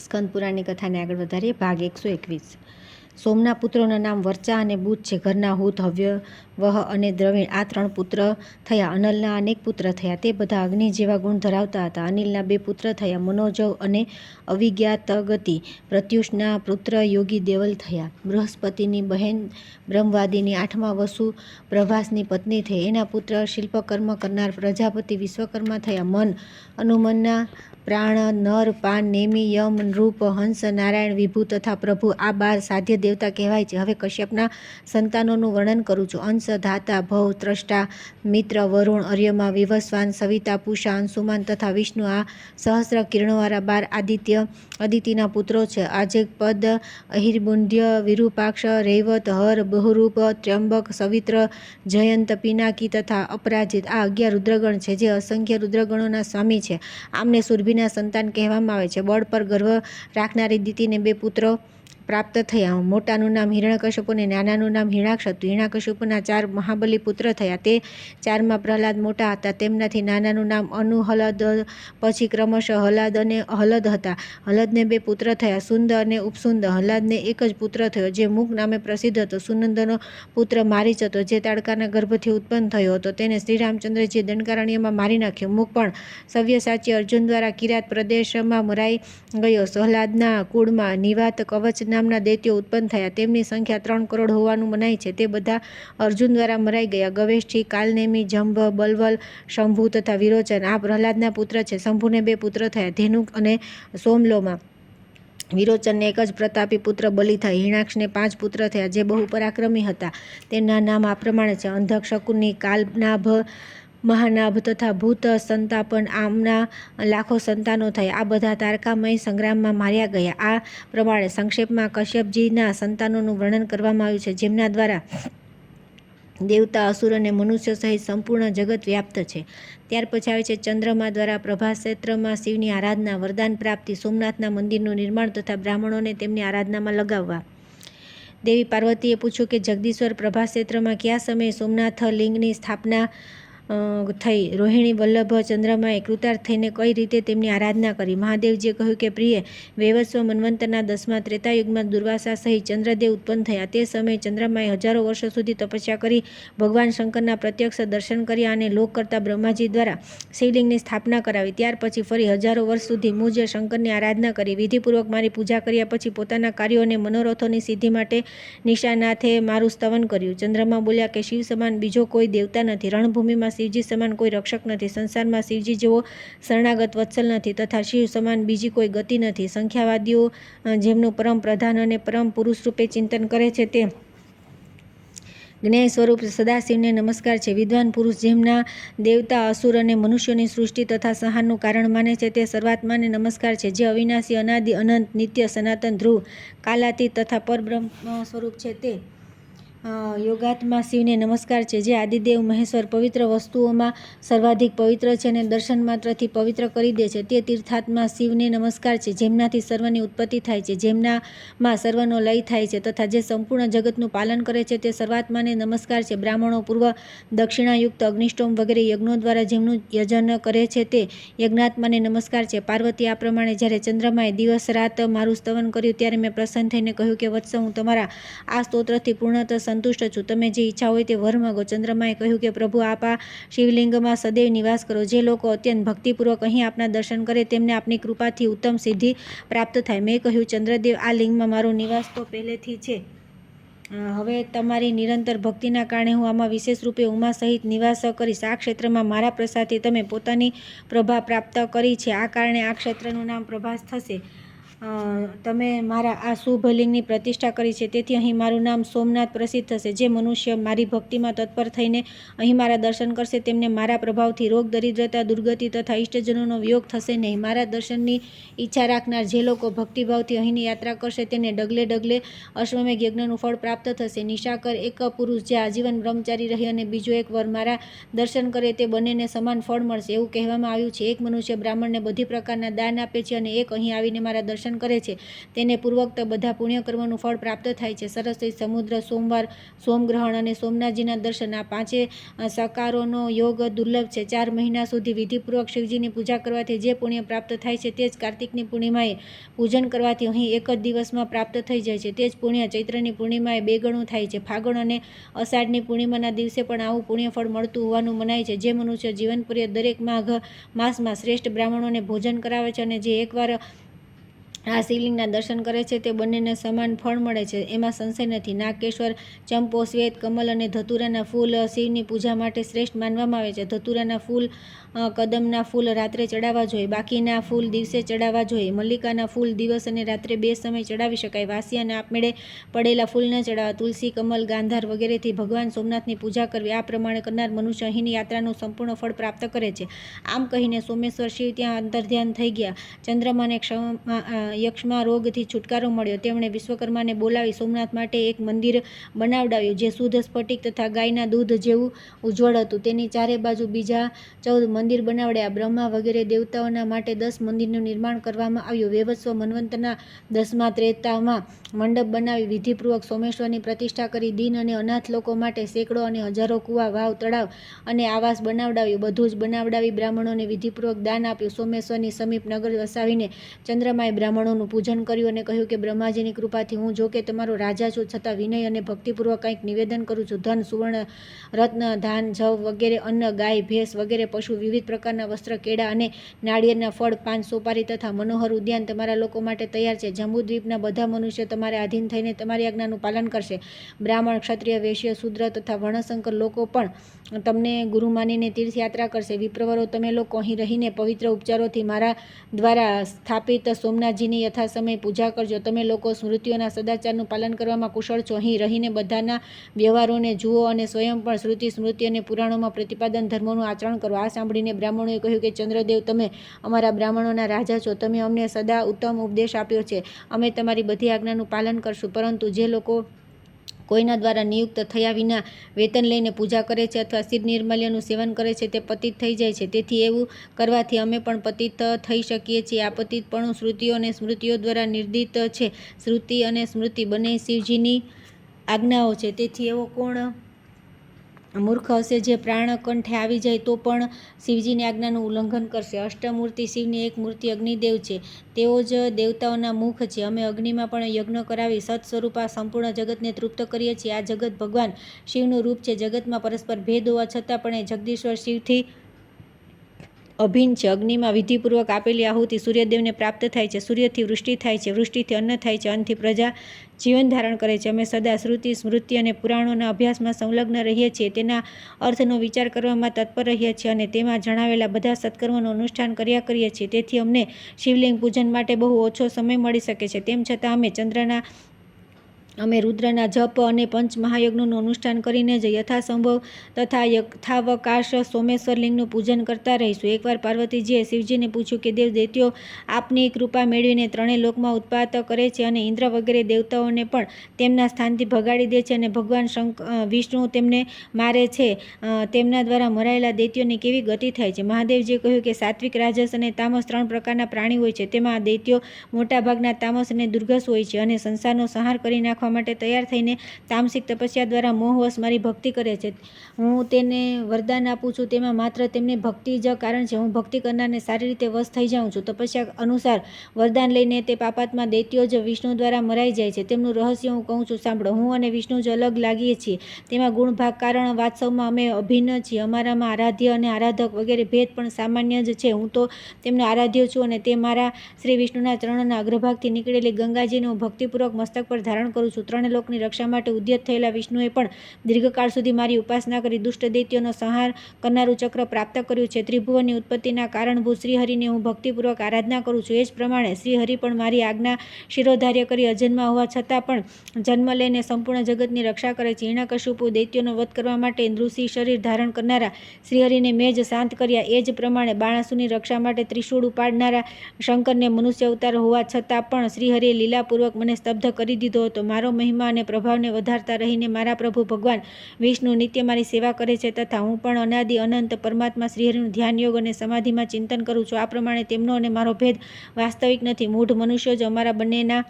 સ્કંદ પુરાણની કથાને આગળ વધારીએ. ભાગ 121. સોમના પુત્રોના નામ વર્ચા અને બુધ છે. ઘરના હુત, હવ્યવહ અને દ્રવિણ આ 3 પુત્ર થયા. અનલના અનેક પુત્ર થયા. તે બધા અગ્નિ જેવા ગુણ ધરાવતા હતા. અનિલના 2 પુત્ર થયા, મનોજવ અને અવિજ્ઞાતગતિ. પ્રત્યુષના પુત્ર યોગી દેવલ થયા. બૃહસ્પતિની બહેન બ્રહ્મવાદિની 8મા વસુ પ્રભાસની પત્ની થઈ. એના પુત્ર શિલ્પકર્મ કરનાર પ્રજાપતિ વિશ્વકર્મા થયા. મન અનુમનના પ્રાણ, નર, પાન, નેમિ, યમ, નૃપ, હંસ, નારાયણ, વિભુ તથા પ્રભુ આ 12 સાધ્ય દેવતા કહેવાય છે. હવે કશ્યપના સંતાનોનું વર્ણન કરું છું. અંશ, ધાતા, ભવ, ત્રષ્ટા, મિત્ર, વરુણ, અર્યમા, વિવસ્વાન, સવિતા, પૂષા, અંશુમાન તથા વિષ્ણુ આ સહસ્ર કિરણોવાળા 12 અદિતિના પુત્રો છે. આજેપદ, અહિર્બુંધ્ય, વિરૂપાક્ષ, રૈવત, હર, બહુરૂપ, ત્ર્યંબક, સવિત્ર, જયંત, પિનાકી તથા અપરાજિત આ 11 રુદ્રગણ છે, જે અસંખ્ય રુદ્રગણોના સ્વામી છે. આમને સુરભીના સંતાન કહેવામાં આવે છે. બળ પર ગર્વ રાખનારી દિતિને 2 પુત્રો પ્રાપ્ત થયા. મોટાનું નામ હિરણ્યકશ્યપુ અને નાનાનું નામ હિરણાક્ષ હતું. હિરણ્યકશ્યપુના 4 મહાબલી પુત્ર થયા. તે 4માં પ્રહલાદ મોટા હતા. તેમનાથી નાનાનું નામ અનુહલદ, પછી ક્રમશઃ હલાદ અને હલદ હતા. હલદને 2 પુત્ર થયા, સુંદ અને ઉપસુંદ. હલાદને એક જ પુત્ર થયો, જે મુક નામે પ્રસિદ્ધ હતો. સુનંદનો પુત્ર મારીચ હતો, જે તાડકાના ગર્ભથી ઉત્પન્ન થયો હતો. તેને શ્રીરામચંદ્રજીએ દંડકારણ્યમાં મારી નાખ્યો. મુક પણ સવ્યસાચી અર્જુન દ્વારા કિરાત પ્રદેશમાં મરાઈ ગયો. સહલાદના કુળમાં નિવાત કવચ નામના દૈત્યો ઉત્પન્ન થયા. તેમની સંખ્યા 3 કરોડ હોવાનું મનાય છે. તે બધા અર્જુન દ્વારા મરાઈ ગયા. ગવેષ્ઠી, કાલનેમી, જંભ, બલવલ, શંભુ તથા વિરોચન આ પ્રહલાદના પુત્ર છે. શંભુને 2 પુત્ર થયા, ધેનુક અને સોમલોમા. વિરોચનને એક જ પ્રતાપી પુત્ર બલિ થાય. હિરણાક્ષને 5 પુત્ર થયા, જે બહુ પરાક્રમી હતા. તેમના નામ આ પ્રમાણે છે: અંધક, શકુની, કાલનાભ, મહાનાભ તથા ભૂત સંતાપન. આમના લાખો સંતાનો થયા. આ બધા તારકામય સંગ્રામમાં માર્યા ગયા. આ પ્રમાણે સંક્ષેપમાં કશ્યપજીના સંતાનોનું વર્ણન કરવામાં આવ્યું છે, જેમના દ્વારા દેવતા, અસુર અને મનુષ્ય સહિત સંપૂર્ણ જગત વ્યાપ્ત છે. ત્યાર પછી આવે છે ચંદ્રમા દ્વારા પ્રભાસ ક્ષેત્રમાં શિવની આરાધના, વરદાન પ્રાપ્તિ, સોમનાથના મંદિરનું નિર્માણ તથા બ્રાહ્મણોને તેમની આરાધનામાં લગાવવા. દેવી પાર્વતીએ પૂછ્યું કે જગદીશ્વર પ્રભાસ ક્ષેત્રમાં કયા સમયે સોમનાથ લિંગની સ્થાપના થઈ? રોહિણી વલ્લભ ચંદ્રમાએ કૃતાર્થ થઈને કઈ રીતે તેમની આરાધના કરી? મહાદેવજીએ કહ્યું કે પ્રિય, વૈવસ્વ મન્વંતરના 10મા ત્રેતાયુગમાં દુર્વાસા સહિત ચંદ્રદેવ ઉત્પન્ન થયા. તે સમયે ચંદ્રમાએ હજારો વર્ષો સુધી તપસ્યા કરી ભગવાન શંકરના પ્રત્યક્ષ દર્શન કર્યા અને લોક કરતા બ્રહ્માજી દ્વારા શિવલિંગની સ્થાપના કરાવી. ત્યાર પછી ફરી હજારો વર્ષ સુધી મુજે શંકરની આરાધના કરી. વિધિપૂર્વક મારી પૂજા કર્યા પછી પોતાના કાર્યો અને મનોરથોની સિદ્ધિ માટે નિશાનાથે મારું સ્તવન કર્યું. ચંદ્રમા બોલ્યા કે શિવ સમાન બીજો કોઈ દેવતા નથી. રણભૂમિમાં શિવજી સમાન કોઈ રક્ષક નથી. સંસારમાં શિવજી જેવો શરણાગત વત્સલ નથી તથા શિવ સમાન બીજી કોઈ ગતિ નથી. સંખ્યાવાદીઓ જેમનું પરમ પ્રધાન અને પરમ પુરુષ રૂપે ચિંતન કરે છે, તે જ્ઞેય સ્વરૂપ સદાશિવને નમસ્કાર છે. વિદ્વાન પુરુષ જેમના દેવતા, અસુર અને મનુષ્યોની સૃષ્ટિ તથા સંહારનું કારણ માને છે, તે સર્વાત્માને નમસ્કાર છે. જે અવિનાશી, અનાદિ, અનંત, નિત્ય, સનાતન, ધ્રુવ, કાલાતીત તથા પરબ્રહ્મ સ્વરૂપ છે, તે યોગાત્મા શિવને નમસ્કાર છે. જે આદિદેવ મહેશ્વર પવિત્ર વસ્તુઓમાં સર્વાધિક પવિત્ર છે અને દર્શન માત્રથી પવિત્ર કરી દે છે, તે તીર્થાત્મા શિવને નમસ્કાર છે. જેમનાથી સર્વની ઉત્પત્તિ થાય છે, જેમનામાં સર્વનો લય થાય છે તથા જે સંપૂર્ણ જગતનું પાલન કરે છે, તે સર્વાત્માને નમસ્કાર છે. બ્રાહ્મણો પૂર્વ દક્ષિણાયુક્ત અગ્નિષ્ટોમ વગેરે યજ્ઞો દ્વારા જેમનું યજન કરે છે, તે યજ્ઞાત્માને નમસ્કાર છે. પાર્વતી આ પ્રમાણે જ્યારે ચંદ્રમાએ દિવસ રાત મારું સ્તવન કર્યું, ત્યારે મેં પ્રસન્ન થઈને કહ્યું કે વત્સ, હું તમારા આ સ્તોત્રથી પૂર્ણતઃ સંતુષ્ટ છું. તમે જે ઈચ્છા હોય તે વર માંગો. ચંદ્રમાએ કહ્યું કે પ્રભુ, આપ આ શિવલિંગમાં સદૈવ નિવાસ કરો. જે લોકો અત્યંત ભક્તિપૂર્વક અહીં આપના દર્શન કરે, તેમને આપની કૃપાથી ઉત્તમ સિદ્ધિ પ્રાપ્ત થાય. મેં કહ્યું, ચંદ્રદેવ, આ લિંગમાં મારો નિવાસ તો પહેલેથી છે. હવે તમારી નિરંતર ભક્તિના કારણે હું આમાં વિશેષ રૂપે ઉમા સહિત નિવાસ કરીશ. આ ક્ષેત્રમાં મારા પ્રસાદથી તમે પોતાની પ્રભા પ્રાપ્ત કરી છે. આ કારણે આ ક્ષેત્રનું નામ પ્રભાસ થશે. તમે મારા આ શુભ લિંગની પ્રતિષ્ઠા કરી છે, તેથી અહીં મારું નામ સોમનાથ પ્રસિદ્ધ થશે. જે મનુષ્ય મારી ભક્તિમાં તત્પર થઈને અહીં મારા દર્શન કરશે, તેમને મારા પ્રભાવથી રોગ, દરિદ્રતા, દુર્ગતિ તથા ઇષ્ટજનોનો વિયોગ થશે નહીં. મારા દર્શનની ઈચ્છા રાખનાર જે લોકો ભક્તિભાવથી અહીંની યાત્રા કરશે, તેને ડગલે ડગલે અશ્વમેઘ યજ્ઞનું ફળ પ્રાપ્ત થશે. નિશાકર એક પુરુષ જે આજીવન બ્રહ્મચારી રહે અને બીજો એક વર મારા દર્શન કરે, તે બંનેને સમાન ફળ મળશે. એવું કહેવામાં આવ્યું છે. એક મનુષ્ય બ્રાહ્મણને બધી પ્રકારના દાન આપે છે અને એક અહીં આવીને મારા દર્શન દર્શન કરે છે તેને પૂર્વોક્ત બધા પુણ્યકર્મોનું ફળ પ્રાપ્ત થાય છે. સરસ્વતી, સમુદ્ર, સોમવાર, સોમગ્રહણ અને સોમનાથજીના દર્શન આ પાંચે સકારોનો યોગ દુર્લભ છે. 4 મહિના સુધી વિધિપૂર્વક શિવજીની પૂજા કરવાથી જે પુણ્ય પ્રાપ્ત થાય છે તે જ કાર્તિકની પૂર્ણિમાએ પૂજન કરવાથી અહીં એક જ દિવસમાં પ્રાપ્ત થઈ જાય છે. તે જ પુણ્ય ચૈત્રની પૂર્ણિમાએ 2 ગણું થાય છે. ફાગણ અને અષાઢની પૂર્ણિમાના દિવસે પણ આવું પુણ્યફળ મળતું હોવાનું મનાય છે. જે મનુષ્ય જીવનપર્યંત દરેક માઘ માસમાં શ્રેષ્ઠ બ્રાહ્મણોને ભોજન કરાવે છે અને જે એકવાર આ શિવલિંગના દર્શન કરે છે તે બંનેને સમાન ફળ મળે છે, એમાં સંશય નથી. નાગકેશ્વર, ચંપો, શ્વેત કમલ અને ધતુરાના ફૂલ શિવની પૂજા માટે શ્રેષ્ઠ માનવામાં આવે છે. ધતુરાના ફૂલ, કદમના ફૂલ રાત્રે ચડાવવા જોઈએ, બાકીના ફૂલ દિવસે ચડાવવા જોઈએ. મલ્લિકાના ફૂલ દિવસ અને રાત્રે 2 સમય ચડાવી શકાય. વાસી અને આપમેળે પડેલા ફૂલ ન ચડાવવા. તુલસી, કમલ, ગાંધાર વગેરેથી ભગવાન સોમનાથની પૂજા કરવી. આ પ્રમાણે કરનાર મનુષ્ય અહીંની યાત્રાનું સંપૂર્ણ ફળ પ્રાપ્ત કરે છે. આમ કહીને સોમેશ્વર શિવ ત્યાં અંતર્ધ્યાન થઈ ગયા. ચંદ્રમાને યક્ષ્મા રોગથી છુટકારો મળ્યો. તેમણે વિશ્વકર્માને બોલાવી સોમનાથ માટે એક મંદિર બનાવડાવ્યું જે શુદ્ધ સ્ફટિક તથા ગાયના દૂધ જેવું ઉજ્જવળ હતું. તેની ચારે બાજુ બીજા 14 મંદિર બનાવડ્યા. બ્રહ્મા વગેરે દેવતાઓના માટે 10 મંદિરનું નિર્માણ કરવામાં આવ્યું. વેવસ્વ મન્વંતરના 10મા ત્રેતામાં મંડપ બનાવી વિધિપૂર્વક સોમેશ્વરની પ્રતિષ્ઠા કરી. દીન અને અનાથ લોકો માટે સેંકડો અને હજારો કુવા, વાવ, તળાવ અને આવાસ બનાવડાવ્યું. બધું જ બનાવડાવી બ્રાહ્મણોને વિધિપૂર્વક દાન આપ્યું. સોમેશ્વરની સમીપ નગર વસાવીને ચંદ્રમાએ બ્રાહ્મણોનું પૂજન કર્યું અને કહ્યું કે બ્રહ્માજીની કૃપાથી હું જો કે તમારો રાજા છું, છતાં વિનય અને ભક્તિપૂર્વક કંઈક નિવેદન કરું છું. ધન, સુવર્ણ, રત્ન, ધાન, જવ વગેરે, અન્ન, ગાય, ભેંસ વગેરે પશુ, વિવિધ પ્રકારના વસ્ત્ર, કેળા અને નાળિયેરના ફળ, પાન, સોપારી તથા મનોહર ઉદ્યાન તમારા લોકો માટે તૈયાર છે. જંબુદ્વીપના બધા મનુષ્ય તમારે આધીન થઈને તમારી આજ્ઞાનું પાલન કરશે. બ્રાહ્મણ, ક્ષત્રિય, વૈશ્ય, શૂદ્ર તથા વર્ણશંકર લોકો પણ તમને ગુરુ માનીને તીર્થયાત્રા કરશે. વિપ્રવરો, તમે લોકો અહીં રહીને પવિત્ર ઉપચારોથી મારા દ્વારા સ્થાપિત સોમનાથજીની યથાસમય પૂજા કરજો. તમે લોકો સ્મૃતિઓના સદાચારનું પાલન કરવામાં કુશળ છો. અહીં રહીને બધાના વ્યવહારોને જુઓ અને સ્વયં પણ શ્રુતિ, સ્મૃતિ અને પુરાણોમાં પ્રતિપાદન ધર્મોનું આચરણ કરો. આ સાંભળીને બ્રાહ્મણોએ કહ્યું કે ચંદ્રદેવ, તમે અમારા બ્રાહ્મણોના રાજા છો. તમે અમને સદા ઉત્તમ ઉપદેશ આપ્યો છે. અમે તમારી બધી આજ્ઞાનું પાલન કરશું. પરંતુ જે લોકો કોઈના દ્વારા નિયુક્ત થયા વિના વેતન લઈને પૂજા કરે છે અથવા શિર નિર્માલ્યનું સેવન કરે છે તે પતિત થઈ જાય છે. તેથી એવું કરવાથી અમે પણ પતિત થઈ શકીએ છીએ. આ પતિતપણું શ્રુતિઓ અને સ્મૃતિઓ દ્વારા નિર્દિત છે. શ્રુતિ અને સ્મૃતિ બંને શિવજીની આજ્ઞાઓ છે. તેથી એવો કોણ મૂર્ખ હશે જે પ્રાણ કંઠે આવી જાય તો પણ શિવજીની આજ્ઞાનું ઉલ્લંઘન કરશે. અષ્ટમૂર્તિ શિવની એક મૂર્તિ અગ્નિદેવ છે. તેઓ જ દેવતાઓના મુખ છે. અમે અગ્નિમાં પણ યજ્ઞ કરાવી સત સ્વરૂપા સંપૂર્ણ જગતને તૃપ્ત કરીએ છીએ. આ જગત ભગવાન શિવનું રૂપ છે. જગતમાં પરસ્પર ભેદ હોવા છતાં પણ એ જગદીશ્વર શિવથી અભિન્ન છે. અગ્નિમાં વિધિપૂર્વક આપેલી આહુતિ સૂર્યદેવને પ્રાપ્ત થાય છે. સૂર્યથી વૃષ્ટિ થાય છે, વૃષ્ટિથી અન્ન થાય છે, અન્નથી પ્રજા જીવન ધારણ કરે છે. અમે સદા શ્રુતિ, સ્મૃતિ અને પુરાણોના અભ્યાસમાં સંલગ્ન રહીએ છીએ. તેના અર્થનો વિચાર કરવામાં તત્પર રહીએ છીએ અને તેમાં જણાવેલા બધા સત્કર્મોનું અનુષ્ઠાન કર્યા કરીએ છીએ. તેથી અમને શિવલિંગ પૂજન માટે બહુ ઓછો સમય મળી શકે છે. તેમ છતાં અમે રુદ્રના જપ અને પંચ મહાયજ્ઞોનું અનુષ્ઠાન કરીને જ યથાસંભવ તથા યથાવકાશ સોમેશ્વર લિંગનું પૂજન કરતા રહીશું. એકવાર પાર્વતીજીએ શિવજીને પૂછ્યું કે દેવ દૈત્યો આપની કૃપા મેળવીને 3 લોકમાં ઉત્પાત કરે છે અને ઇન્દ્ર વગેરે દેવતાઓને પણ તેમના સ્થાનથી ભગાડી દે છે અને ભગવાન વિષ્ણુ તેમને મારે છે. તેમના દ્વારા મરાયેલા દૈત્યોની કેવી ગતિ થાય છે? મહાદેવજીએ કહ્યું કે સાત્વિક, રાજસ અને તામસ 3 પ્રકારના પ્રાણી હોય છે. તેમાં દૈત્યો મોટાભાગના તામસ અને દુર્ગસ હોય છે અને સંસારનો સંહાર કરી નાખવા માટે તૈયાર થઈને તામસિક તપસ્યા દ્વારા મોહવશ મારી ભક્તિ કરે છે. હું તેને વરદાન આપું છું, તેમાં માત્ર તેમની ભક્તિ જ કારણ છે. હું ભક્તિ કરનારને સારી રીતે વશ થઈ જાઉં છું. તપસ્યા અનુસાર વરદાન લઈને તે પાપાત્મા દૈત્યો જ વિષ્ણુ દ્વારા મરાઈ જાય છે. તેમનું રહસ્ય હું કહું છું, સાંભળો. હું અને વિષ્ણુ જ અલગ લાગીએ છીએ. તેમાં ગુણ, ભાગ, કારણ, વાસ્તવમાં અમે અભિન્ન છીએ. અમારામાં આરાધ્ય અને આરાધક વગેરે ભેદ પણ સામાન્ય જ છે. હું તો તેમનો આરાધ્ય છું અને તે મારા શ્રી વિષ્ણુના ચરણના અગ્રભાગથી નીકળેલી ગંગાજીને હું ભક્તિપૂર્વક મસ્તક પર ધારણ કરું છું. 3 લોકની રક્ષા માટે ઉદ્યત થયેલા વિષ્ણુએ પણ દીર્ઘકાળ સુધી મારી ઉપાસના કરી દુષ્ટ દૈત્યોનો સંહાર કરનારું ચક્ર પ્રાપ્ત કર્યું છે. ત્રિભુવનની ઉત્પત્તિના કારણભૂત શ્રીહરિની હું ભક્તિપૂર્વક આરાધના કરું છું. એ જ પ્રમાણે શ્રીહરિ પણ મારી આજ્ઞા શિરોધાર્ય કરી અજન્મા હોવા છતાં પણ જન્મ લઈને સંપૂર્ણ જગતની રક્ષા કરે છે. હિરણ્યકશિપુ દૈત્યોનો વધ કરવા માટે નૃસિંહ શરીર ધારણ કરનારા શ્રીહરિને મેં જ શાંત કર્યા. એ જ પ્રમાણે બાણાસુરની રક્ષા માટે ત્રિશૂળ ઉપાડનારા શંકરને મનુષ્ય અવતાર હોવા છતાં પણ શ્રીહરિએ લીલાપૂર્વક મને સ્તબ્ધ કરી દીધો હતો. મારો મારો મહિમા અને પ્રભાવને વધારતા રહીને મારા પ્રભુ ભગવાન વિષ્ણુ નિત્ય મારી સેવા કરે છે તથા હું પણ અનાદિ અનંત પરમાત્મા શ્રીહરિનું ધ્યાન યોગ અને સમાધિમાં ચિંતન કરું છું. આ પ્રમાણે તેમનો અને મારો ભેદ વાસ્તવિક નથી. મૂઢ મનુષ્યો જ અમારા બંનેના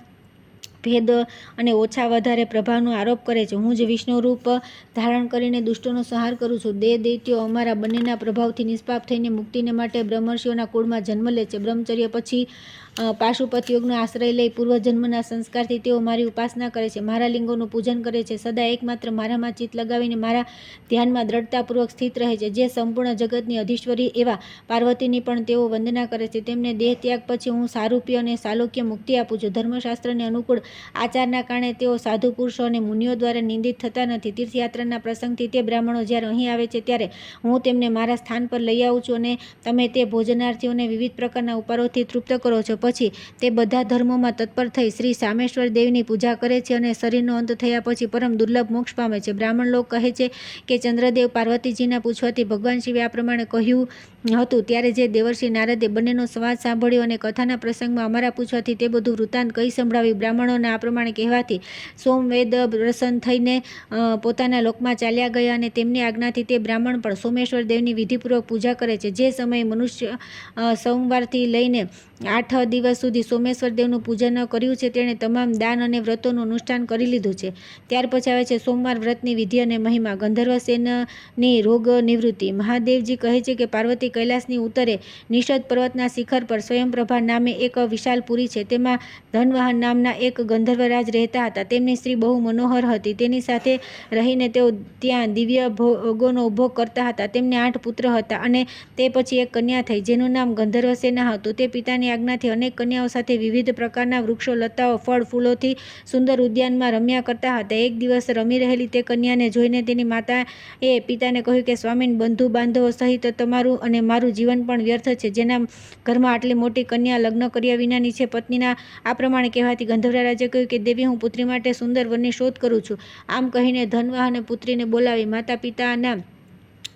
ભેદ અને ઓછા વધારે પ્રભાવનો આરોપ કરે છે. હું જ વિષ્ણુ રૂપ ધારણ કરીને દુષ્ટોનો સંહાર કરું છું. દૈત્યો અમારા બંનેના પ્રભાવથી નિષ્પાપ થઈને મુક્તિને માટે બ્રહ્મર્ષિઓના કુળમાં જન્મ લે છે. બ્રહ્મચર્ય પછી પાશુપત યોગનો આશ્રય લઈ પૂર્વજન્મના સંસ્કારથી તેઓ મારી ઉપાસના કરે છે, મારા લિંગોનું પૂજન કરે છે, સદા એકમાત્ર મારામાં ચિત્ત લગાવીને મારા ધ્યાનમાં દ્રઢતાપૂર્વક સ્થિત રહે છે. જે સંપૂર્ણ જગતની અધીશ્વરી એવા પાર્વતીની પણ તેઓ વંદના કરે છે. તેમને દેહ ત્યાગ પછી હું સારૂપ્ય અને સાલોક્ય મુક્તિ આપું છું. ધર્મશાસ્ત્રને અનુકૂળ આચારના કારણે તેઓ સાધુ પુરુષો અને મુનિઓ દ્વારા નિંદિત થતા નથી. તીર્થયાત્રાના પ્રસંગથી તે બ્રાહ્મણો જ્યારે અહીં આવે છે ત્યારે હું તેમને મારા સ્થાન પર લઈ આવું છું અને તમે તે ભોજનાર્થીઓને વિવિધ પ્રકારના ઉપારોથી તૃપ્ત કરો છો. પછી તે બધા ધર્મોમાં તત્પર થઈ શ્રી સામેશ્વર દેવની પૂજા કરે છે અને શરીરનો અંત થયા પછી પરમ દુર્લભ મોક્ષ પામે છે. બ્રાહ્મણ લોક કહે છે કે ચંદ્રદેવ પાર્વતીજીના પૂછવાથી ભગવાન શિવે આ પ્રમાણે કહ્યું હતું. ત્યારે જે દેવર્ષિ નારદે બંનેનો સંવાદ સાંભળ્યો અને કથાના પ્રસંગમાં અમારા પૂછવાથી તે બધું વૃત્તાંત કહી સંભળાવ્યું. બ્રાહ્મણોના આ પ્રમાણે કહેવાથી સોમવેદ પ્રસન્ન થઈને પોતાના લોકમાં ચાલ્યા ગયા અને તેમની આજ્ઞાથી તે બ્રાહ્મણ પણ સોમેશ્વર દેવની વિધિપૂર્વક પૂજા કરે છે. જે સમયે મનુષ્ય સોમવારથી લઈને 8 દિવસ સુધી સોમેશ્વર દેવનું પૂજન કર્યું છે તેણે તમામ દાન અને વ્રતોનું અનુષ્ઠાન કરી લીધું છે. ત્યાર પછી આવે છે સોમવાર વ્રતની વિધિ અને મહિમા. ગંધર્વસેનની રોગ નિવૃત્તિ. મહાદેવજી કહે છે કે પાર્વતી કૈલાસની ઉત્તરે નિષદ પર્વતના શિખર પર સ્વયંપ્રભા નામે એક વિશાળ પુરી છે. તેમાં ધનવાહન નામના એક ગંધર્વરાજ રહેતા હતા. તેમની સ્ત્રી બહુ મનોહર હતી. તેની સાથે રહીને તેઓ ત્યાં દિવ્ય ભોગોનો ઉપભોગ કરતા હતા. તેમને 8 પુત્ર હતા અને તે પછી એક કન્યા થઈ જેનું નામ ગંધર્વસેના હતું. તે પિતાની આજ્ઞાથી અનેક કન્યાઓ સાથે વિવિધ પ્રકારના વૃક્ષો, લતાઓ, ફળ, ફૂલોથી સુંદર ઉદ્યાનમાં રમ્યા કરતા હતા. એક દિવસ રમી રહેલી તે કન્યાને જોઈને તેની માતાએ પિતાને કહ્યું કે સ્વામીન, બંધુ બાંધવો સહિત તમારું અને મારું જીવન પણ વ્યર્થ છે. જેના ઘરમાં આટલી મોટી કન્યા લગ્ન કર્યા વિનાની છે. પત્નીના આ પ્રમાણે કહેવાથી ગંધર્વરાજે કહ્યું કે દેવી, હું પુત્રી માટે સુંદર વરની શોધ કરું છું. આમ કહીને ધનવાહને પુત્રીને બોલાવી. માતા પિતાના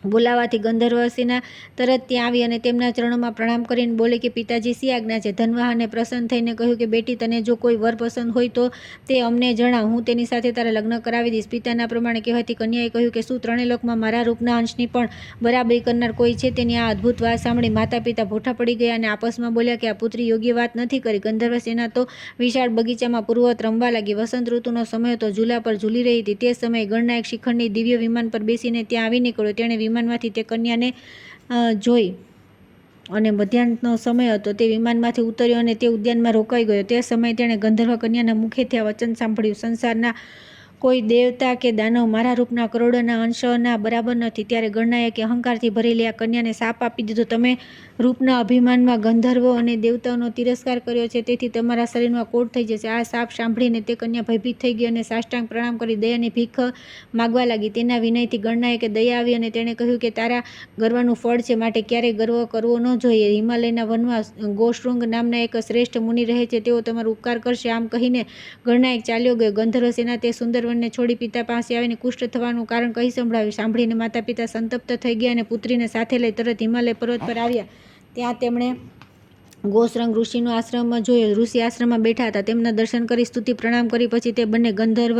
બોલાવાથી ગંધર્વસેના તરત ત્યાં આવી અને તેમના ચરણોમાં પ્રણામ કરીને બોલે કે પિતાજી, શી આજ્ઞા છે? ધનવાહને પ્રસન્ન થઈને કહ્યું કે બેટી, તને જો કોઈ વર પસંદ હોય તો તે અમને જણાવ, હું તેની સાથે તારા લગ્ન કરાવી દઈશ. પિતાના પ્રમાણે કહેવાથી કન્યાએ કહ્યું કે શું ત્રણેય લોકમાં મારા રૂપના અંશની પણ બરાબરી કરનાર કોઈ છે? તેની આ અદ્ભુત વાત સાંભળી માતા પિતા ભોઠા પડી ગયા અને આપસમાં બોલ્યા કે આ પુત્રી યોગ્ય વાત નથી કરી. ગંધર્વસેના તો વિશાળ બગીચામાં પૂર્વવત રમવા લાગી. વસંત ઋતુનો સમય હતો. ઝૂલા પર ઝૂલી રહી હતી. તે સમયે ગણનાયક શિખંડી દિવ્ય વિમાન પર બેસીને ત્યાં આવી નીકળ્યો. તેણે વિમાનમાંથી તે કન્યાને જોઈ અને મધ્યાહનનો સમય હતો. તે વિમાનમાંથી ઉતર્યો અને તે ઉદ્યાનમાં રોકાઈ ગયો. તે સમયે તેણે ગંધર્વ કન્યાના મુખેથી આ વચન સાંભળ્યું: સંસારના કોઈ દેવતા કે દાનવ મારા રૂપના કરોડોના અંશના બરાબર નથી. ત્યારે ગણનાયકે અહંકારથી ભરેલી આ કન્યાને શાપ આપી દીધો: તમે રૂપના અભિમાનમાં ગંધર્વો અને દેવતાઓનો તિરસ્કાર કર્યો છે, તેથી તમારા શરીરમાં કોઢ થઈ જશે. આ શાપ સાંભળીને તે કન્યા ભયભીત થઈ ગઈ અને સાષ્ટાંગ પ્રણામ કરી દયાની ભીખ માગવા લાગી. તેના વિનયથી ગણનાયકે દયા આવી અને તેણે કહ્યું કે તારા ગર્વનું ફળ છે, માટે ક્યારેય ગર્વ કરવો ન જોઈએ. હિમાલયના વનમાં ગોશૃંગ નામના એક શ્રેષ્ઠ મુનિ રહે છે, તેઓ તમારો ઉપકાર કરશે. આમ કહીને ગણનાયક ચાલ્યો ગયો. ગંધર્વસેના તે સુંદર વનને છોડી પિતા પાસે આવીને કુષ્ઠ થવાનું કારણ કહી સંભળાવ્યું. સાંભળીને માતા પિતા સંતપ્ત થઈ ગયા અને પુત્રીને સાથે લઈ તરત હિમાલય પર્વત પર આવ્યા. ત્યાં તેમણે ગોશ્રંગ ઋષિનો આશ્રમ જોયો. ઋષિ આશ્રમમાં બેઠા હતા. તેમના દર્શન કરી સ્તુતિ પ્રણામ કરી પછી તે બંને ગંધર્વ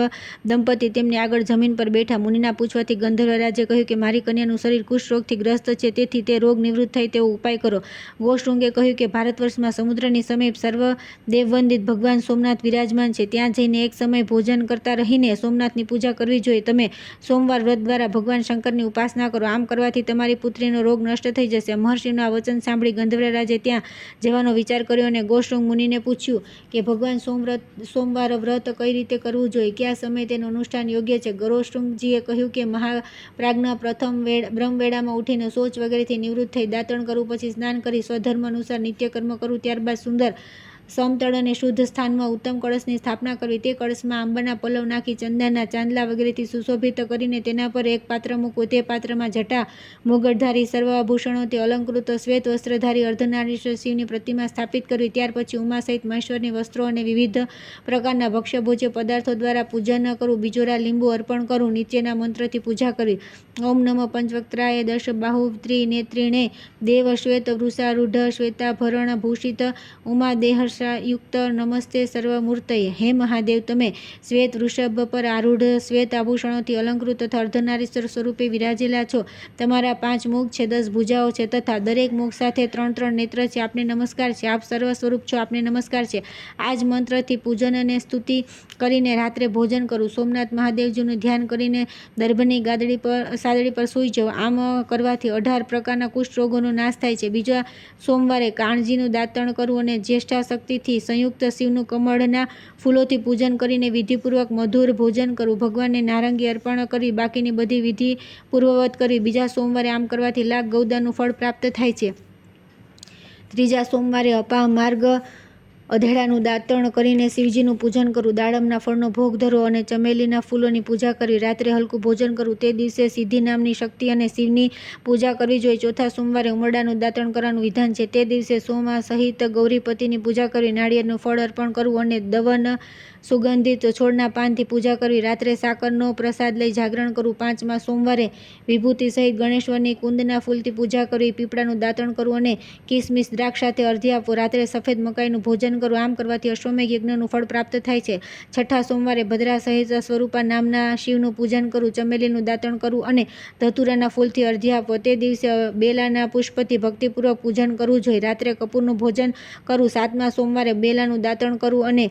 દંપતી તેમની આગળ જમીન પર બેઠા. મુનિના પૂછવાથી ગંધર્વરાજે કહ્યું કે મારી કન્યાનું શરીર કુષ્ઠ રોગથી ગ્રસ્ત છે, તેથી તે રોગ નિવૃત્ત થાય તેવો ઉપાય કરો. ગોશૃંગે કહ્યું કે ભારતવર્ષમાં સમુદ્રની સમીપ સર્વ દેવવંદિત ભગવાન સોમનાથ વિરાજમાન છે. ત્યાં જઈને એક સમય ભોજન કરતા રહીને સોમનાથની પૂજા કરવી જોઈએ. તમે સોમવાર વ્રત દ્વારા ભગવાન શંકરની ઉપાસના કરો. આમ કરવાથી તમારી પુત્રીનો રોગ નષ્ટ થઈ જશે. મહર્ષિનું આ વચન સાંભળી ગંધર્વરાજે ત્યાં જવાનો વિચાર કર્યો અને ગોશૃંગ મુનિને પૂછ્યું કે ભગવાન સોમવાર વ્રત કઈ રીતે કરવું જોઈએ, કયા સમયે તેનું અનુષ્ઠાન યોગ્ય છે? ગોશૃંગજીએ કહ્યું કે મહાપ્રાજ્ઞ પ્રથમ બ્રહ્મવેળામાં ઉઠીને શૌચ વગેરેથી નિવૃત્ત થઈ દાંતણ કરવું, પછી સ્નાન કરી સ્વધર્મ અનુસાર નિત્યકર્મ કરવું, ત્યારબાદ સુંદર સમતળ અને શુદ્ધ સ્થાનમાં ઉત્તમ કળશની સ્થાપના કરવી. તે કળશમાં આંબાના પલ્લવ નાખી ચંદનના ચાંદલા વગેરેથી સુશોભિત કરીને તેના પર એક પાત્ર મૂકવું. તે પાત્રમાં જટા મુગટધારી સર્વાભૂષણોથી અલંકૃત શ્વેત વસ્ત્રધારી અર્ધનારીશ્વર શિવની પ્રતિમા સ્થાપિત કરવી. ત્યાર પછી ઉમા સહિત મહેશ્વરની વસ્ત્રો અને વિવિધ પ્રકારના ભક્ષ્ય ભોજ્ય પદાર્થો દ્વારા પૂજન કરવું. બીજોરા લીંબુ અર્પણ કરવું. નીચેના મંત્રથી પૂજા કરવી: ઓમ નમઃ પંચવક્ત્રાય દશ બાહુ ત્રિનેત્રિણે દેવ શ્વેત વૃષારૂઢ શ્વેતાભરણ ભૂષિત ઉમા દેહર્ષ પ્રકાશયુક્ત નમસ્તે સર્વમૂર્તયે. હે મહાદેવ, તમે શ્વેત વૃષભ પર આરૂઢ, શ્વેત આભૂષણોથી અલંકૃત તથા અર્ધનારીશ્વર સ્વરૂપે વિરાજેલા છો. તમારા 5 મુખ છે, 10 ભુજાઓ છે તથા દરેક મુખ સાથે 3 નેત્ર છે. આપને નમસ્કાર છે. આપ સર્વ સ્વરૂપ છો. આપને નમસ્કાર છે. આ જ મંત્રથી પૂજન અને સ્તુતિ કરીને રાત્રે ભોજન કરવું. સોમનાથ મહાદેવજીનું ધ્યાન કરીને દર્ભની સાદડી પર સૂઈ જવું. આમ કરવાથી 18 પ્રકારના કુષ્ઠ રોગોનો નાશ થાય છે. બીજા સોમવારે કાણજીનું દાતણ કરવું અને જ્યેષ્ઠા શક્તિથી સંયુક્ત શિવનું કમળના ફૂલોથી પૂજન કરીને વિધિપૂર્વક મધુર ભોજન કરવું. ભગવાનને નારંગી અર્પણ કરવી. બાકીની બધી વિધિ પૂર્વવત કરવી. બીજા સોમવારે આમ કરવાથી લાખ ગૌદાનનું ફળ પ્રાપ્ત થાય છે. ત્રીજા સોમવારે અપામાર્ગ અધેડાનું દાતણ કરીને શિવજીનું પૂજન કરવું. દાડમના ફળનો ભોગ ધરવો અને ચમેલીના ફૂલોની પૂજા કરવી. રાત્રે હલકું ભોજન કરવું. તે દિવસે સિદ્ધિ નામની શક્તિ અને શિવની પૂજા કરવી જોઈએ. ચોથા સોમવારે ઉમરડાનું દાતણ કરવાનું વિધાન છે. તે દિવસે સોમા સહિત ગૌરીપતિની પૂજા કરવી. નાળિયેરનું ફળ અર્પણ કરવું અને દવન સુગંધિત છોડના પાનથી પૂજા કરવી. રાત્રે સાકરનો પ્રસાદ લઈ જાગરણ કરવું. પાંચમા સોમવારે વિભૂતિ સહિત ગણેશ્વરની કુંદના ફૂલથી પૂજા કરવી. પીપળાનું દાતણ કરવું અને કિસમિસ દ્રાક્ષ સાથે અર્ધ્ય આપવું. રાત્રે સફેદ મકાઈનું ભોજન કરવું. આમ કરવાથી અશ્વમેઘ યજ્ઞનું ફળ પ્રાપ્ત થાય છે. છઠ્ઠા સોમવારે ભદ્રા સહિત સ્વરૂપા નામના શિવનું પૂજન કરવું. ચમેલીનું દાતણ કરવું અને ધતુરાના ફૂલથી અર્ધ્ય આપવો. તે દિવસે બેલાના પુષ્પથી ભક્તિપૂર્વક પૂજન કરવું જોઈએ. રાત્રે કપૂરનું ભોજન કરવું. સાતમા સોમવારે બેલાનું દાતણ કરવું અને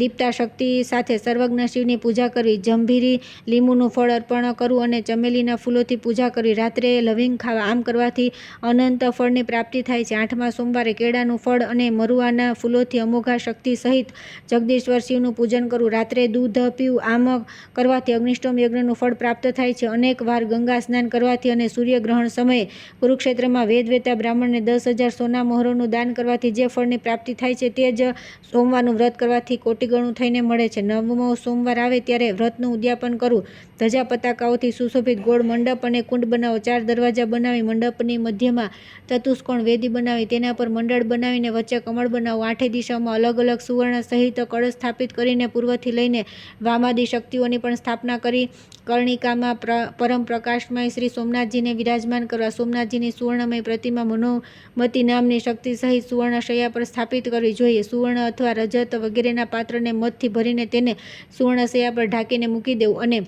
દીપ્તા શક્તિ સાથે સર્વજ્ઞ શિવની પૂજા કરવી. જંભીરી લીંબુનું ફળ અર્પણ કરવું અને ચમેલીના ફૂલોથી પૂજા કરવી. રાત્રે લવિંગ ખાવા. આમ કરવાથી અનંત ફળની પ્રાપ્તિ થાય છે. આઠમા સોમવારે કેળાનું ફળ અને મરુઆના ફૂલોથી અમોઘા શક્તિ સહિત જગદીશ્વર શિવનું પૂજન કરવું. રાત્રે દૂધ પીવું. આમ કરવાથી અગ્નિષ્ટોમ યજ્ઞનું ફળ પ્રાપ્ત થાય છે. અનેક વાર ગંગા સ્નાન કરવાથી અને સૂર્યગ્રહણ સમયે કુરુક્ષેત્રમાં વેદવેતા બ્રાહ્મણને 10,000 સોના મહોરોનું દાન કરવાથી જે ફળની પ્રાપ્તિ થાય છે તે જ સોમવારનું વ્રત કરવાથી કોટિગણું થઈને મળે છે. નવમો સોમવાર આવે ત્યારે વ્રતનું ઉદ્યાપન કરવું. ધજા પતાકાઓથી સુશોભિત ગોળ મંડપ અને કુંડ બનાવો. 4 દરવાજા બનાવી મંડપની મધ્યમાં ચતુષ્કોણ વેદી બનાવી તેના પર મંડળ બનાવીને વચ્ચે કમળ બનાવવું. 8 દિશાઓમાં અલગ અલગ સુવર્ણ સહિત કળશ સ્થાપિત કરીને પૂર્વથી લઈને વામાદી શક્તિઓની પણ સ્થાપના કરી કર્ણિકામાં પરમ પ્રકાશમય શ્રી સોમનાથજીને વિરાજમાન કરવા. સોમનાથજીની સુવર્ણમય પ્રતિમા મનોમતી નામની શક્તિ સહિત સુવર્ણ શૈયા પર સ્થાપિત કરવી જોઈએ. સુવર્ણ અથવા રજત વગેરેના પાત્રને મધથી ભરીને તેને સુવર્ણ શૈયા પર ઢાંકીને મૂકી દેવું અને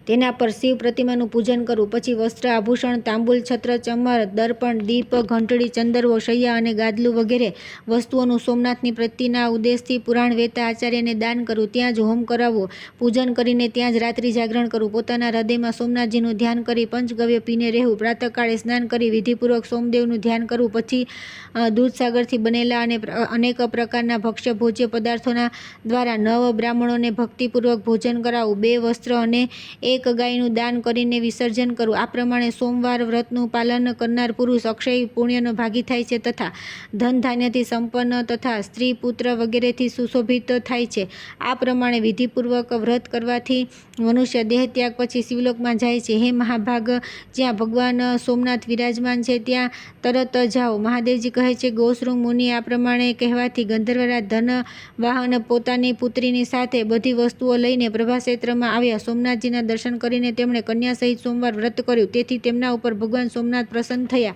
તેના પર શિવ પ્રતિમાનું પૂજન કરવું. પછી વસ્ત્ર, આભૂષણ, તાંબુલ, છત્ર, ચમર, દર્પણ, દીપ, ઘંટડી, ચંદરવો, શૈયા અને ગાદલું વગેરે વસ્તુઓનું સોમનાથની પ્રતિના ઉદ્દેશથી પુરાણ વેતા આચાર્યને દાન કરવું. ત્યાં જ હોમ કરાવવો. પૂજન કરીને ત્યાં જ રાત્રિ જાગરણ કરવું. પોતાના હૃદયમાં સોમનાથજીનું ધ્યાન કરી પંચગવ્ય પીને રહેવું. પ્રાતઃકાળે સ્નાન કરી વિધિપૂર્વક સોમદેવનું ધ્યાન કરવું. પછી દૂધસાગરથી બનેલા અને અનેક પ્રકારના ભક્ષ્ય ભોજ્ય પદાર્થોના દ્વારા 9 બ્રાહ્મણોને ભક્તિપૂર્વક ભોજન કરાવવું. 2 વસ્ત્ર અને 1 ગાયનું દાન કરીને વિસર્જન કરવું. આ પ્રમાણે સોમવાર વ્રતનું પાલન કરનાર પુરુષ અક્ષય પુણ્યનો ભાગી થાય છે તથા ધન ધાન્યથી સંપન્ન તથા સ્ત્રી પુત્ર વગેરેથી સુશોભિત થાય છે. આ પ્રમાણે વિધિપૂર્વક વ્રત કરવાથી મનુષ્ય દેહ ત્યાગ પછી શિવલોકમાં જાય છે. હે મહાભાગ, જ્યાં ભગવાન સોમનાથ વિરાજમાન છે ત્યાં તરત જાઓ. મહાદેવજી કહે છે, ગૌશ્રુંગ મુનિ આ પ્રમાણે કહેવાથી ગંધર્વરાજ ધનવાહન પોતાની પુત્રીની સાથે બધી વસ્તુઓ લઈને પ્રભાસેત્રમાં આવ્યા. સોમનાથજીના દર્શન કરીને તેમણે કન્યા સહિત સોમવાર વ્રત કર્યું. તેથી તેમના ઉપર ભગવાન સોમનાથ પ્રસન્ન થયા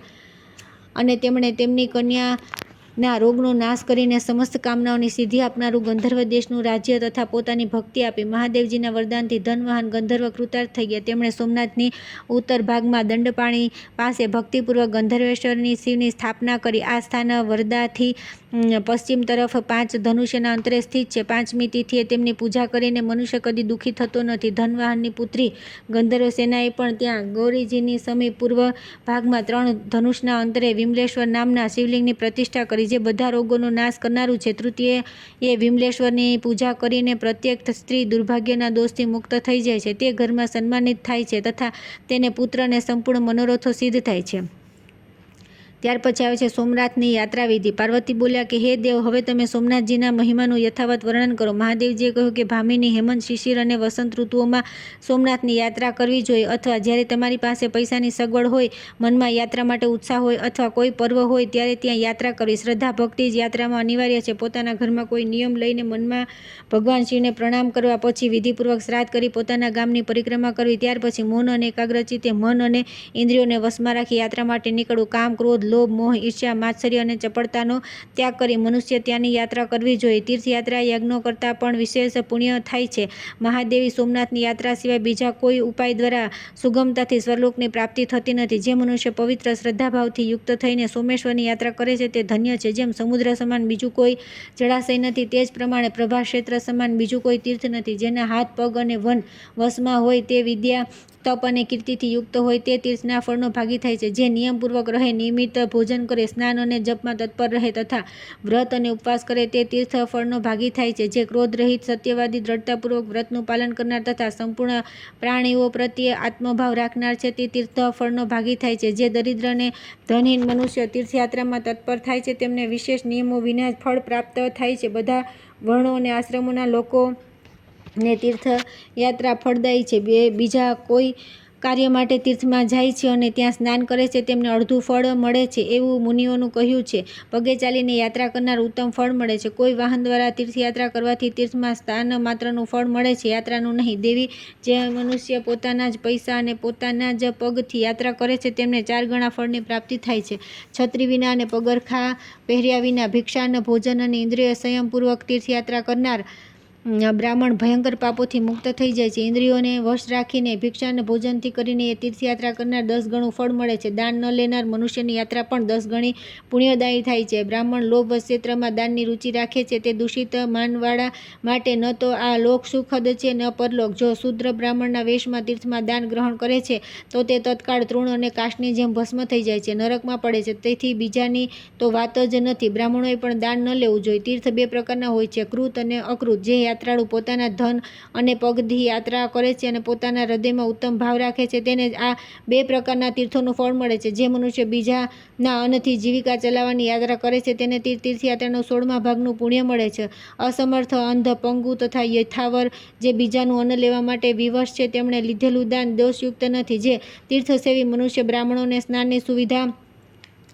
અને તેમણે તેમની કન્યાના રોગનો નાશ કરીને સમસ્ત કામનાઓની સિદ્ધિ આપનારું ગંધર્વ દેશનું રાજ્ય તથા પોતાની ભક્તિ આપી. મહાદેવજીના વરદાનથી ધનવાહન ગંધર્વ કૃતાર્થ થઈ ગયા. તેમણે સોમનાથની ઉત્તર ભાગમાં દંડપાણી પાસે ભક્તિપૂર્વક ગંધર્વેશ્વરની શિવની સ્થાપના કરી. આ સ્થાન વરદાથી પશ્ચિમ તરફ 5 ધનુષ્યના અંતરે સ્થિત છે. 5મી તિથિએ તેમની પૂજા કરીને મનુષ્ય કદી દુઃખી થતો નથી. ધનવાહનની પુત્રી ગંધર્વ સેનાએ પણ ત્યાં ગૌરીજીની સમીપ પૂર્વ ભાગમાં 3 ધનુષના અંતરે વિમલેશ્વર નામના શિવલિંગની પ્રતિષ્ઠા કરી, જે બધા રોગોનો નાશ કરનારું છે. તૃતીયે વિમલેશ્વરની પૂજા કરીને પ્રત્યેક સ્ત્રી દુર્ભાગ્યના દોષથી મુક્ત થઈ જાય છે. તે ઘરમાં સન્માનિત થાય છે તથા તેને પુત્ર અને સંપૂર્ણ મનોરથો સિદ્ધ થાય છે. ત્યાર પછી આવે છે સોમનાથની યાત્રા વિધિ. પાર્વતી બોલ્યા કે હે દેવ, હવે તમે સોમનાથજીના મહિમાનું યથાવત વર્ણન કરો. મહાદેવજીએ કહ્યું કે ભામિની, હેમંત, શિશિર અને વસંત ઋતુઓમાં સોમનાથની યાત્રા કરવી જોઈએ, અથવા જ્યારે તમારી પાસે પૈસાની સગવડ હોય, મનમાં યાત્રા માટે ઉત્સાહ હોય અથવા કોઈ પર્વ હોય ત્યારે ત્યાં યાત્રા કરવી. શ્રદ્ધા ભક્તિ જ યાત્રામાં અનિવાર્ય છે. પોતાના ઘરમાં કોઈ નિયમ લઈને મનમાં ભગવાન શિવને પ્રણામ કરવા, પછી વિધિપૂર્વક શ્રાદ્ધ કરી પોતાના ગામની પરિક્રમા કરવી. ત્યાર પછી મૌન અને એકાગ્રચિત્તે મન અને ઇન્દ્રિયોને વશમાં રાખી યાત્રા માટે નીકળવું. કામ, ક્રોધ, લોભ, મોહ, ઈર્ષ્યા, માત્સર્ય અને ચપળતાનો ત્યાગ કરી મનુષ્ય ત્યાંની યાત્રા કરવી જોઈએ. તીર્થયાત્રા યજ્ઞો કરતાં પણ વિશેષ પુણ્ય થાય છે. મહાદેવી સોમનાથની યાત્રા સિવાય બીજા કોઈ ઉપાય દ્વારા સુગમતાથી સ્વર્ગલોકની પ્રાપ્તિ થતી નથી. જે મનુષ્ય પવિત્ર શ્રદ્ધાભાવથી યુક્ત થઈને સોમેશ્વરની યાત્રા કરે છે તે ધન્ય છે. જેમ સમુદ્ર સમાન બીજું કોઈ જળાશય નથી, તે જ પ્રમાણે પ્રભાક્ષેત્ર સમાન બીજું કોઈ તીર્થ નથી. જેના હાથ, પગ અને વન વશમાં હોય, તે વિદ્યા, તપ અને કીર્તિથી યુક્ત હોય, તે તીર્થના ફળનો ભાગી થાય છે. જે નિયમપૂર્વક રહે, નિયમિત ભોજન કરે, સ્નાન અને જપમાં તત્પર રહે તથા વ્રત અને ઉપવાસ કરે, તે તીર્થ ફળનો ભાગી થાય છે. જે ક્રોધરહિત, સત્યવાદી, દ્રઢતાપૂર્વક વ્રતનું પાલન કરનાર તથા સંપૂર્ણ પ્રાણીઓ પ્રત્યે આત્મભાવ રાખનાર છે, તે તીર્થ ફળનો ભાગી થાય છે. જે દરિદ્ર અને ધનહીન મનુષ્ય તીર્થયાત્રામાં તત્પર થાય છે, તેમને વિશેષ નિયમો વિના ફળ પ્રાપ્ત થાય છે. બધા વર્ણો અને આશ્રમોના લોકોને તીર્થયાત્રા ફળદાયી છે. બીજા કોઈ કાર્ય માટે તીર્થમાં જાય છે અને ત્યાં સ્નાન કરે છે, તેમને અડધું ફળ મળે છે, એવું મુનિઓનું કહ્યું છે. પગે ચાલીને યાત્રા કરનાર ઉત્તમ ફળ મળે છે. કોઈ વાહન દ્વારા તીર્થયાત્રા કરવાથી તીર્થમાં સ્નાન માત્રનું ફળ મળે છે, યાત્રાનું નહીં. દેવી, જે મનુષ્ય પોતાના જ પૈસા અને પોતાના જ પગથી યાત્રા કરે છે, તેમને 4 ગણા ફળની પ્રાપ્તિ થાય છે. છત્રી વિના અને પગરખાં પહેર્યા વિના ભિક્ષાન્ન, ભોજન અને ઇન્દ્રિય સંયમપૂર્વક તીર્થયાત્રા કરનાર બ્રાહ્મણ ભયંકર પાપોથી મુક્ત થઈ જાય છે. ઇન્દ્રિયોને વશ રાખીને ભિક્ષાન્ન ભોજનથી કરીને એ તીર્થયાત્રા કરનાર 10 ગણું ફળ મળે છે. દાન ન લેનાર મનુષ્યની યાત્રા પણ 10 ગણી પુણ્યદાયી થાય છે. બ્રાહ્મણ લોભ ક્ષેત્રમાં દાનની રુચિ રાખે છે, તે દૂષિત માનવાળા માટે ન તો આ લોક સુખદ છે, ન પરલોક. જો શૂદ્ર બ્રાહ્મણના વેશમાં તીર્થમાં દાન ગ્રહણ કરે છે, તો તે તત્કાળ તૃણ અને કાષ્ટની જેમ ભસ્મ થઈ જાય છે, નરકમાં પડે છે. તેથી બીજાની તો વાત જ નથી. બ્રાહ્મણોએ પણ દાન ન લેવું જોઈએ. તીર્થ 2 પ્રકારના હોય છે, કૃત અને અકૃત. જે યાત્રાળુ પોતાના ધન અને પગથી યાત્રા કરે છે અને પોતાના હૃદયમાં ઉત્તમ ભાવ રાખે છે, તેને આ 2 પ્રકારના તીર્થોનું ફળ મળે છે. જે મનુષ્ય બીજાના અન્નથી જીવિકા ચલાવવાની યાત્રા કરે છે, તેને તીર્થયાત્રાનું 16મા ભાગનું પુણ્ય મળે છે. અસમર્થ, અંધ, પંગુ તથા યથાવર, જે બીજાનું અન્ન લેવા માટે વિવશ છે, તેમણે લીધેલું દાન દોષયુક્ત નથી. જે તીર્થસેવી મનુષ્ય બ્રાહ્મણોને સ્નાનની સુવિધા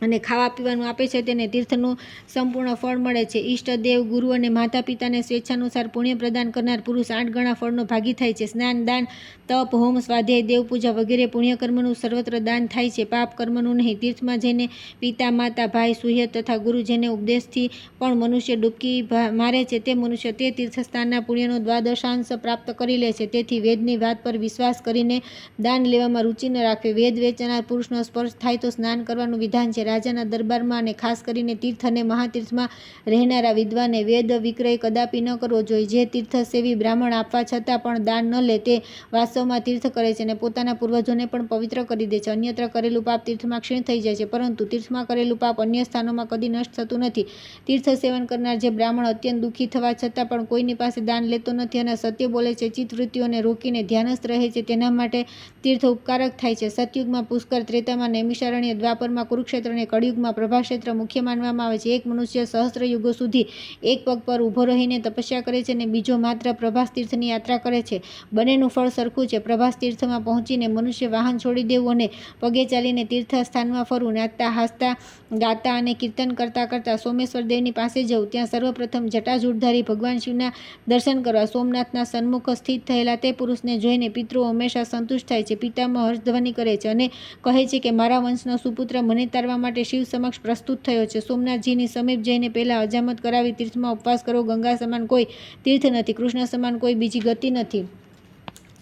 અને ખાવા પીવાનું આપે છે, તેને તીર્થનું સંપૂર્ણ ફળ મળે છે. ઈષ્ટ દેવ, ગુરુ અને માતા પિતાને સ્વેચ્છાનુસાર પુણ્ય પ્રદાન કરનાર પુરુષ 8 ગણા ફળનો ભાગી થાય છે. સ્નાન, દાન, તપ, હોમ, સ્વાધ્યાય, દેવપૂજા વગેરે પુણ્યકર્મનું સર્વત્ર દાન થાય છે, પાપ કર્મનું નહીં. તીર્થમાં જઈને પિતા, માતા, ભાઈ, સુહૃદ તથા ગુરુ, જેને ઉપદેશથી પણ મનુષ્ય ડૂબકી મારે છે, તે મનુષ્ય તે તીર્થસ્થાનના પુણ્યનો દ્વાદશાંશ પ્રાપ્ત કરી લે છે. તેથી વેદની વાત પર વિશ્વાસ કરીને દાન લેવામાં રુચિ ન રાખવી. વેદ વેચનાર પુરુષનો સ્પર્શ થાય તો સ્નાન કરવાનું વિધાન છે. રાજાના દરબારમાં અને ખાસ કરીને તીર્થ અને મહાતીર્થમાં રહેનારા વિદ્વાને વેદ વિક્રય કદાપી ન કરવો જોઈએ. જે તીર્થસેવી બ્રાહ્મણ આપવા છતાં પણ દાન ન લે, તે વાસ્તવમાં તીર્થ કરે છે અને પોતાના પૂર્વજોને પણ પવિત્ર કરી દે છે. અન્યત્ર કરેલું પાપ તીર્થમાં ક્ષીણ થઈ જાય છે, પરંતુ તીર્થમાં કરેલું પાપ અન્ય સ્થાનોમાં કદી નષ્ટ થતું નથી. તીર્થ સેવન કરનાર જે બ્રાહ્મણ અત્યંત દુઃખી થવા છતાં પણ કોઈની પાસે દાન લેતો નથી અને સત્ય બોલે છે, ચિત્તવૃત્તિઓને રોકીને ધ્યાનસ્થ રહે છે, તેના માટે તીર્થ ઉપકારક થાય છે. સતયુગમાં પુષ્કર, ત્રેતામાં નૈમિષારણ્ય, દ્વાપરમાં કુરુક્ષેત્ર અને કળિયુગમાં પ્રભાક્ષેત્ર મુખ્ય માનવામાં આવે છે. એક મનુષ્ય સહસ્ત્ર યુગો સુધી એક પગ પર ઊભો રહીને તપસ્યા કરે છે અને બીજો માત્ર પ્રભાસ તીર્થની યાત્રા કરે છે. બંનેનું ફળ સરખું છે. પ્રભાસ તીર્થમાં પહોંચીને મનુષ્ય વાહન છોડી દેવું અને પગે ચાલીને તીર્થ સ્થાનમાં ફરવું, નાચતા, હસતા, ગાતા અને કીર્તન કરતાં કરતાં સોમેશ્વર દેવની પાસે જવું. ત્યાં સર્વપ્રથમ જટાજૂટધારી ભગવાન શિવના દર્શન કરવા. સોમનાથના સન્મુખ સ્થિત થયેલા તે પુરુષને જોઈને પિતૃઓ હંમેશા સંતુષ્ટ થાય છે. પિતામહ હર્ષધ્વનિ કરે છે અને કહે છે કે મારા વંશનો સુપુત્ર મને તારવા માટે શિવ સમક્ષ પ્રસ્તુત થયો છે. સોમનાથજીની સમીપ જઈને પહેલાં હજામત કરાવી તીર્થમાં ઉપવાસ કરવો. ગંગા સમાન કોઈ તીર્થ નથી, કૃષ્ણ સમાન કોઈ બીજી ગતિ નથી,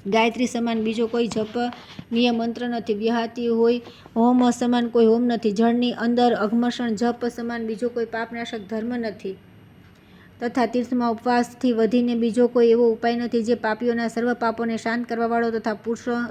ગાયત્રી સમાન બીજો કોઈ જપનીય મંત્ર નથી, વ્યાહતિ હોય હોમ સમાન કોઈ હોમ નથી, જળની અંદર અઘમષણ જપ સમાન બીજો કોઈ પાપનાશક ધર્મ નથી, તથા તીર્થમાં ઉપવાસથી વધીને બીજો કોઈ એવો ઉપાય નથી જે પાપીઓના સર્વ પાપોને શાંત કરવાવાળો તથા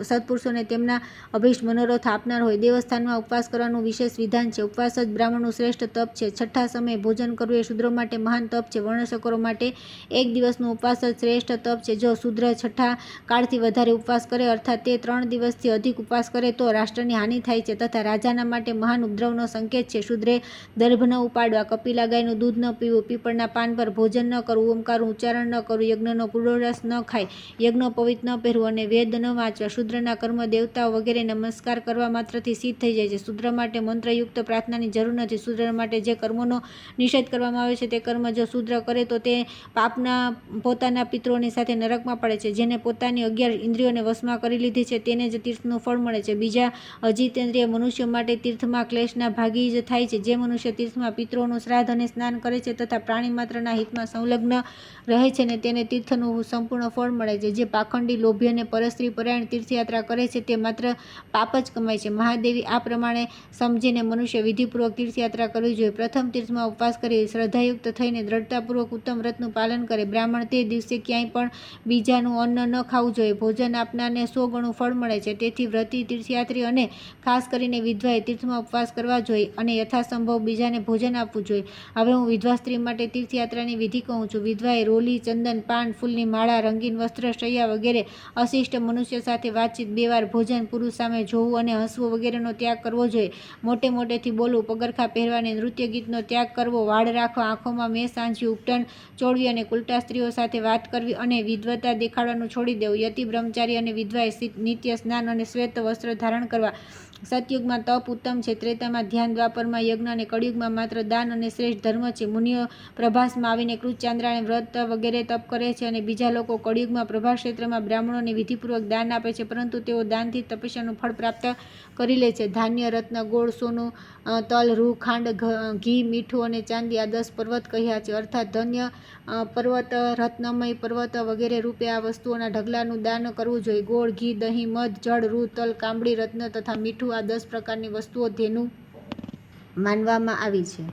સત્પુરુષોને તેમના અભિષ્ટ મનોરથ આપનાર હોય. દેવસ્થાનમાં ઉપવાસ કરવાનું વિશેષ વિધાન છે. ઉપવાસ જ બ્રાહ્મણનું શ્રેષ્ઠ તપ છે. છઠ્ઠા સમયે ભોજન કરવું એ શૂદ્રો માટે મહાન તપ છે. વર્ણશંકરો માટે 1 દિવસનો ઉપવાસ જ શ્રેષ્ઠ તપ છે. જો શૂદ્ર છઠ્ઠા કાળથી વધારે ઉપવાસ કરે, અર્થાત તે 3 દિવસથી અધિક ઉપવાસ કરે, તો રાષ્ટ્રની હાનિ થાય છે તથા રાજાના માટે મહાન ઉપદ્રવનો સંકેત છે. શૂદ્રે દર્ભ ન ઉપાડવા, કપિલા ગાયનું દૂધ ન પીવું, પીપળના પાન પર ભોજન ન કરવું, ઓમકારનું ઉચ્ચારણ ન કરવું, યજ્ઞનો પૂરો રસ ન ખાય, યજ્ઞોપવિત ન પહેરવું અને વેદ ન વાંચવા. શૂદ્રના કર્મ દેવતાઓ વગેરે નમસ્કાર કરવા માત્રથી સિદ્ધ થઈ જાય છે. શૂદ્ર માટે મંત્રયુક્ત પ્રાર્થનાની જરૂર નથી. શૂદ્ર માટે જે કર્મોનો નિષેધ કરવામાં આવે છે તે કર્મ જો શૂદ્ર કરે તો તે પાપના પોતાના પિતૃઓની સાથે નરકમાં પડે છે. જેને પોતાની 11 ઇન્દ્રિયોને વશમાં કરી લીધી છે તેને જ તીર્થનું ફળ મળે છે. બીજા અજિતેન્દ્રિય મનુષ્યો માટે તીર્થમાં ક્લેશના ભાગી જ થાય છે. જે મનુષ્ય તીર્થમાં પિતૃઓનું શ્રાદ્ધ અને સ્નાન કરે છે તથા પ્રાણી માત્રના હિતમાં સંલગ્ન રહે છે ને તેને તીર્થનું સંપૂર્ણ ફળ મળે છે. જે પાખંડી, લોભી અને પરસ્ત્રી પરાયણ તીર્થયાત્રા કરે છે તે માત્ર પાપ જ કમાય છે. મહાદેવી આ પ્રમાણે સમજીને મનુષ્ય વિધિપૂર્વક તીર્થયાત્રા કરવી જોઈએ. પ્રથમ તીર્થમાં ઉપવાસ કરી શ્રદ્ધાયુક્ત થઈને દ્રઢતાપૂર્વક ઉત્તમ વ્રતનું પાલન કરે. બ્રાહ્મણ તે દિવસે ક્યાંય પણ બીજાનું અન્ન ન ખાવું જોઈએ. ભોજન આપનારને 100 ગણું ફળ મળે છે. તેથી વ્રતી, તીર્થયાત્રી અને ખાસ કરીને વિધવાએ તીર્થમાં ઉપવાસ કરવા જોઈએ અને યથાસંભવ બીજાને ભોજન આપવું જોઈએ. હવે હું વિધવા સ્ત્રી માટે તીર્થયાત્રાની વિધિ કહું છું. વિધવાએ રોલી, ચંદન, પાન, ફૂલની માળા, રંગીન વસ્ત્ર, શૈયા વગેરે અશિષ્ટ મનુષ્ય સાથે વાતચીત, 2 વાર ભોજન, પુરુષ સામે જોવું અને હસવું વગેરેનો ત્યાગ કરવો જોઈએ. મોટે મોટેથી બોલવું, પગરખાં પહેરવાને, નૃત્ય ગીતનો ત્યાગ કરવો, વાળ રાખવા, આંખોમાં મેં સાંજ્યું, ઉપટન ચોળવી અને કુલટા સ્ત્રીઓ સાથે વાત કરવી અને વિધવતા દેખાડવાનું છોડી દેવું. યતિ, બ્રહ્મચારી અને વિધવાએ નિત્ય સ્નાન અને શ્વેત વસ્ત્ર ધારણ કરવા. સતયુગમાં તપ ઉત્તમ છે, ત્રેતામાં ધ્યાન, દ્વાપરમાં યજ્ઞ અને કળિયુગમાં માત્ર દાન અને શ્રેષ્ઠ ધર્મ છે. મુનિઓ પ્રભાસમાં આવીને કૃત, ચાંદ્રાયણ વ્રત વગેરે તપ કરે છે અને બીજા લોકો કળિયુગમાં પ્રભાસ ક્ષેત્રમાં બ્રાહ્મણોને વિધિપૂર્વક દાન આપે છે, પરંતુ તેઓ દાનથી તપસ્યાનું ફળ પ્રાપ્ત કરી લે છે. ધાન્ય, રત્ન, ગોળ, સોનું, તલ, રૂ, ખાંડ, ઘી, મીઠું અને ચાંદી આ 10 પર્વત કહ્યા છે. અર્થાત ધન્ય પર્વત, રત્નમય પર્વત વગેરે રૂપે આ વસ્તુઓના ઢગલાનું દાન કરવું જોઈએ. ગોળ, ઘી, દહીં, મધ, જળ, રૂ, તલ, કામડી, રત્ન તથા મીઠું આ 10 પ્રકારની વસ્તુઓ ધેનુ માનવામાં આવી છે.